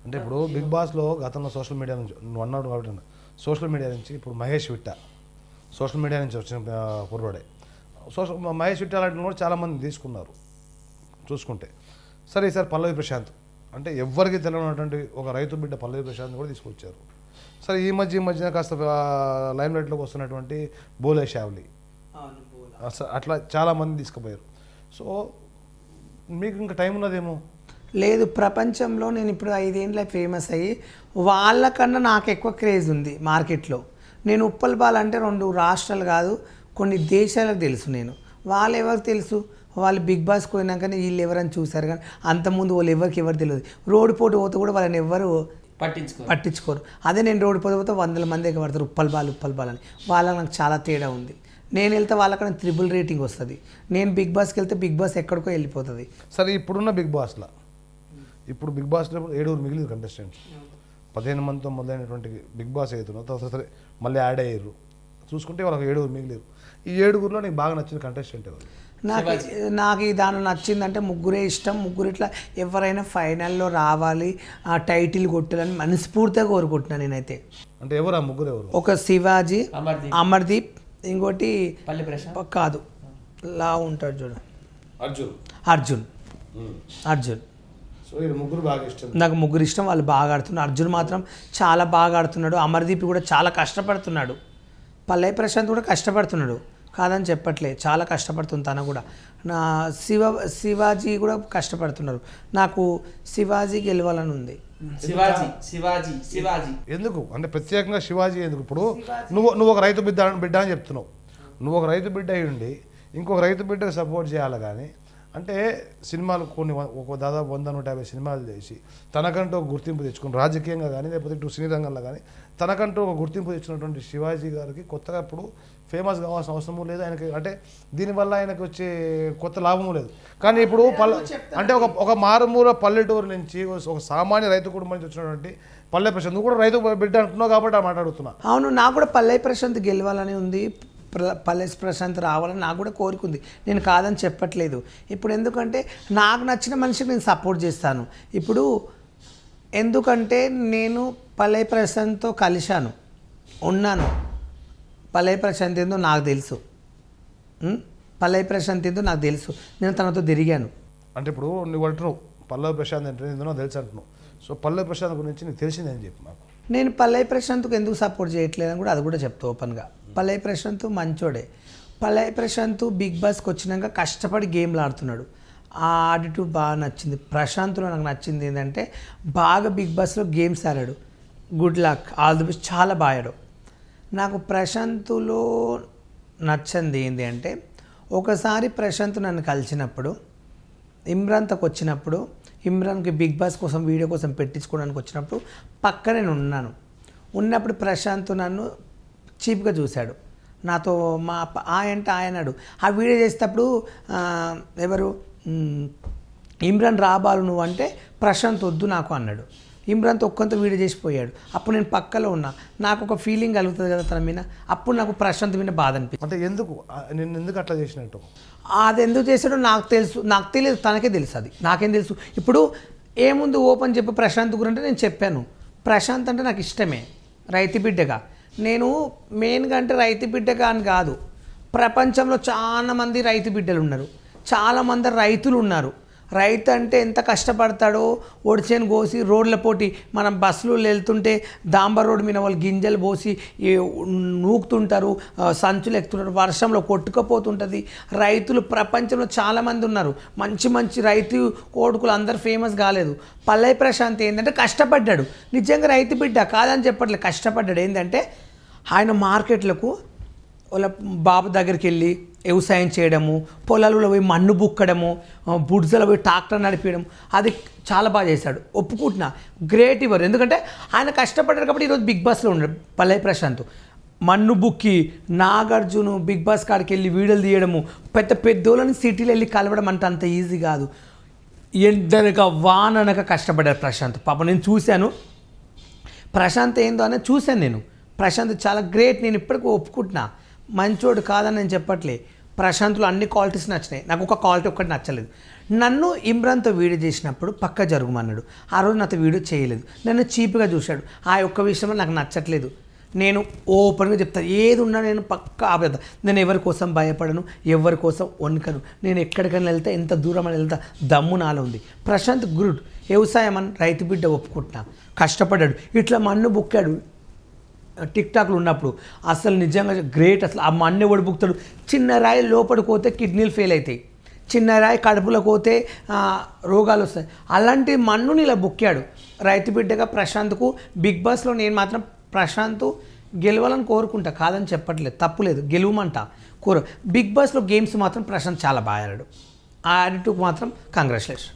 అంటే ఇప్పుడు బిగ్ బాస్లో గతంలో సోషల్ మీడియా నుంచి నువ్వు అన్నాడు కాబట్టి సోషల్ మీడియా నుంచి ఇప్పుడు మహేష్ విట్ట సోషల్ మీడియా నుంచి వచ్చిన కుర్రాడే మహేష్ విట్ట లాంటి కూడా చాలామంది తీసుకున్నారు చూసుకుంటే. సరే ఈసారి పల్లవి ప్రశాంత్ అంటే ఎవ్వరికి తెలియనటువంటి ఒక రైతు బిడ్డ పల్లవి ప్రశాంత్ కూడా తీసుకొచ్చారు. సరే ఈ మధ్యన కాస్త లైమ్ లైట్లోకి వస్తున్నటువంటి బోలే షావ్లీ అట్లా చాలామంది తీసుకుపోయారు. సో మీకు ఇంకా టైం ఉన్నదేమో. లేదు, ప్రపంచంలో నేను ఇప్పుడు 5 ఏళ్ళ ఫేమస్ అయ్యి వాళ్ళకన్నా నాకు ఎక్కువ క్రేజ్ ఉంది మార్కెట్లో. నేను ఉప్పల్ బాల్ అంటే 2 రాష్ట్రాలు కాదు కొన్ని దేశాలకు తెలుసు. నేను వాళ్ళు ఎవరికి తెలుసు, వాళ్ళు బిగ్ బాస్ పోయినాకనే వీళ్ళు ఎవరని చూశారు, కానీ అంతకుముందు వాళ్ళు ఎవరు తెలియదు. రోడ్డు పోటీ పోతే కూడా వాళ్ళని ఎవరు పట్టించుకోరు. అదే నేను రోడ్డు పోతే 100 మంది ఎక్కబడతారు ఉప్పల్ బాల్ అని. వాళ్ళకి నాకు చాలా తేడా ఉంది. నేను వెళ్తే వాళ్ళకన్నా 3 రేటింగ్ వస్తుంది. నేను బిగ్ బాస్కి వెళ్తే బిగ్ బాస్ ఎక్కడికో వెళ్ళిపోతుంది. సరే ఇప్పుడున్న బిగ్ బాస్లో ఇప్పుడు బిగ్ బాస్లో 7 మిగిలిన కంటెస్టెంట్స్ 15 మందితో మొదలైనటువంటి బిగ్ బాస్ అవుతున్నారు. తర్వాత సరే మళ్ళీ యాడ్ అయ్యారు చూసుకుంటే వాళ్ళకి 7 మిగిలేరు. ఈ 7లో నీకు బాగా నచ్చిన కంటెస్టెంట్ ఎవరు? నాకు ఈ దానిలో నచ్చిందంటే ముగ్గురే ఇష్టం. ముగ్గురు ఇట్లా ఎవరైనా ఫైనల్లో రావాలి, ఆ టైటిల్ కొట్టాలని మనస్ఫూర్తిగా కోరుకుంటున్నాను నేనైతే. అంటే ఎవరు ఆ ముగ్గురు ఎవరు? ఒక శివాజీ, అమర్దీప్, ఇంకోటి కాదు లా ఉంటాడు చూడు అర్జున్. నాకు ముగ్గురు ఇష్టం, వాళ్ళు బాగా ఆడుతున్నారు. అర్జున్ మాత్రం చాలా బాగా ఆడుతున్నాడు. అమర్దీప్ కూడా చాలా కష్టపడుతున్నాడు. పల్లవి ప్రశాంత్ కూడా కష్టపడుతున్నాడు, కాదని చెప్పట్లే, చాలా కష్టపడుతుంది తను కూడా. నా శివాజీ కూడా కష్టపడుతున్నారు. నాకు శివాజీ గెలవాలని ఉంది. శివాజీ ఎందుకు అంటే ప్రత్యేకంగా శివాజీ ఎందుకు? ఇప్పుడు నువ్వు ఒక రైతు బిడ్డ అని చెప్తున్నావు. నువ్వు ఒక రైతు బిడ్డ అయి ఉండి ఇంకొక రైతు బిడ్డకు సపోర్ట్ చేయాలి. కానీ అంటే సినిమాలు కొన్ని దాదాపు 100-150 సినిమాలు చేసి తనకంటూ ఒక గుర్తింపు తెచ్చుకుని రాజకీయంగా కానీ లేకపోతే ఇటు సినీ రంగంలో కానీ తనకంటూ ఒక గుర్తింపు తెచ్చినటువంటి శివాజీ గారికి కొత్తగా ఇప్పుడు ఫేమస్ కావాల్సిన అవసరము లేదు ఆయనకి. అంటే దీనివల్ల ఆయనకు వచ్చే కొత్త లాభము లేదు. కానీ ఇప్పుడు అంటే ఒక మారుమూల పల్లెటూరు నుంచి ఒక సామాన్య రైతు కుటుంబం నుంచి వచ్చినటువంటి పల్లవి ప్రశాంత్, నువ్వు కూడా రైతు బిడ్డ అంటున్నావు కాబట్టి మాట్లాడుతున్నా. అవును, నాకు కూడా పల్లవి ప్రశాంత్ గెలవాలని ఉంది, పల్లవి ప్రశాంత్ రావాలని నాకు కూడా కోరిక ఉంది. నేను కాదని చెప్పట్లేదు. ఇప్పుడు ఎందుకంటే నాకు నచ్చిన మనిషికి నేను సపోర్ట్ చేస్తాను. ఇప్పుడు ఎందుకంటే నేను పల్లవి ప్రశాంత్తో కలిశాను, ఉన్నాను. పల్లవి ప్రశాంత్ ఏందో నాకు తెలుసు, పల్లవి ప్రశాంత్ ఏందో నాకు తెలుసు, నేను తనతో తిరిగాను. అంటే ఇప్పుడు నువ్వు అంటున్నావు పల్లవి ప్రశాంత్ అంటే ఏందో తెలుసు అంటున్నావు. సో పల్లవి ప్రశాంత్ గురించి నీకు తెలిసిందని చెప్పి మాకు. నేను పల్లవి ప్రశాంత్కి ఎందుకు సపోర్ట్ చేయట్లేదని కూడా అది కూడా చెప్తా ఓపెన్గా. పల్లవి ప్రశాంత్ మంచోడే. పల్లవి ప్రశాంత్ బిగ్ బాస్కి వచ్చినాక కష్టపడి గేమ్లు ఆడుతున్నాడు. ఆ ఆటిట్యూడ్ బాగా నచ్చింది. ప్రశాంత్లో నాకు నచ్చింది ఏంటంటే బాగా బిగ్ బాస్లో గేమ్స్ ఆడాడు. Good luck, all the best, చాలా బాగా ఆడాడు. నాకు ప్రశాంత్లో నచ్చింది ఏంటి అంటే ఒకసారి ప్రశాంత్ నన్ను కలిసినప్పుడు ఇమ్రాన్తోకి వచ్చినప్పుడు, ఇమ్రాన్కి బిగ్ బాస్ కోసం వీడియో కోసం పెట్టించుకోవడానికి వచ్చినప్పుడు పక్క నేను ఉన్నప్పుడు ప్రశాంత్ నన్ను చీప్గా చూశాడు. నాతో అంటే ఆయనడు ఆ వీడియో చేసేటప్పుడు ఎవరు ఇమ్రాన్ రాబాలు నువ్వు అంటే ప్రశాంత్ వద్దు నాకు అన్నాడు. ఇమ్రాన్తో ఒక్కంత వీడియో చేసిపోయాడు. అప్పుడు నేను పక్కలో ఉన్నా, నాకు ఒక ఫీలింగ్ కలుగుతుంది కదా తన మీద. అప్పుడు నాకు ప్రశాంత్ మీద బాధ అనిపించింది. అంటే ఎందుకు అట్లా చేసినట్టు? అది ఎందుకు చేశాడో నాకు తెలుసు, నాకు తెలియదు, తనకే తెలుసు. అది నాకేం తెలుసు. ఇప్పుడు ఏముంది ఓపెన్ చెప్పి ప్రశాంత్ గురంటే నేను చెప్పాను. ప్రశాంత్ అంటే నాకు ఇష్టమే రైతు బిడ్డగా. నేను మెయిన్గా అంటే రైతు బిడ్డగా అని కాదు, ప్రపంచంలో చాలామంది రైతు బిడ్డలు ఉన్నారు, చాలామంది రైతులు ఉన్నారు. రైతు అంటే ఎంత కష్టపడతాడో, ఒడిచేను కోసి రోడ్ల పోటీ మనం బస్సులు వెళ్తుంటే దాంబర్ రోడ్డు మీద వాళ్ళు గింజలు పోసి నూకుతుంటారు, సంచులు ఎక్కుతుంటారు, వర్షంలో కొట్టుకుపోతుంటుంది. రైతులు ప్రపంచంలో చాలామంది ఉన్నారు. మంచి మంచి రైతు కొడుకులు అందరు ఫేమస్ కాలేదు. పల్లవి ప్రశాంత్ ఏంటంటే కష్టపడ్డాడు, నిజంగా రైతు బిడ్డ కాదని చెప్పట్లేదు, కష్టపడ్డాడు. ఏంటంటే ఆయన మార్కెట్లకు వాళ్ళ బాబు దగ్గరికి వెళ్ళి వ్యవసాయం చేయడము, పొలాలలో పోయి మన్ను బుక్కడము, బుడ్జలో పోయి ట్రాక్టర్ నడిపేయడం, అది చాలా బాగా చేశాడు, ఒప్పుకుంటున్నా. గ్రేట్ ఇవ్వరు, ఎందుకంటే ఆయన కష్టపడ్డారు కాబట్టి ఈరోజు బిగ్ బాస్లో ఉన్నాడు. పల్లవి ప్రశాంత్ మన్ను బుక్కి నాగార్జున బిగ్ బాస్ కాడికి వెళ్ళి వీడియోలు తీయడము, పెద్దోళ్ళని సిటీలో వెళ్ళి కలవడం అంటే అంత ఈజీ కాదు. ఎండనక వాననక కష్టపడ్డారు ప్రశాంత్. పాప నేను చూశాను ప్రశాంత్ ఏందో అనేది చూశాను నేను. ప్రశాంత్ చాలా గ్రేట్, నేను ఇప్పటికీ ఒప్పుకుంటున్నా. మంచోడు కాదని నేను చెప్పట్లే. ప్రశాంత్లో అన్ని క్వాలిటీస్ నచ్చినాయి, నాకు ఒక క్వాలిటీ ఒక్కటి నచ్చలేదు. నన్ను ఇమ్రాన్తో వీడియో చేసినప్పుడు పక్క జరుగుమన్నాడు, ఆ రోజు నాతో వీడియో చేయలేదు, నన్ను చీప్గా చూశాడు. ఆ ఒక్క విషయంలో నాకు నచ్చట్లేదు. నేను ఓపెన్గా చెప్తాను, ఏది ఉన్నా నేను పక్క ఆపేద్దాను. నేను ఎవరి కోసం భయపడను, ఎవరి కోసం వణకను. నేను ఎక్కడికైనా వెళ్తే ఎంత దూరం అని వెళ్తా దమ్ము నాలో ఉంది. ప్రశాంత్ గుడ్, వ్యవసాయం అని రైతు బిడ్డ ఒప్పుకుంటున్నా, కష్టపడ్డాడు, ఇట్లా మన్ను బుక్కాడు టిక్టాక్లో ఉన్నప్పుడు. అసలు నిజంగా గ్రేట్. అసలు ఆ మన్ను ఎవడు బుక్తాడు? చిన్న రాయి లోపలికి పోతే కిడ్నీలు ఫెయిల్ అవుతాయి, చిన్న రాయి కడుపులో పోతే రోగాలు వస్తాయి. అలాంటి మన్నుని ఇలా బుక్కాడు రైతు బిడ్డగా. ప్రశాంత్కు బిగ్ బాస్లో నేను మాత్రం ప్రశాంత్ గెలవాలని కోరుకుంటా, కాదని చెప్పట్లేదు, తప్పులేదు, గెలవమంట బిగ్ బాస్లో గేమ్స్ మాత్రం ప్రశాంత్ చాలా బాగా ఆడాడు. ఆ యాటిట్యూడ్ మాత్రం కంగ్రాచులేషన్.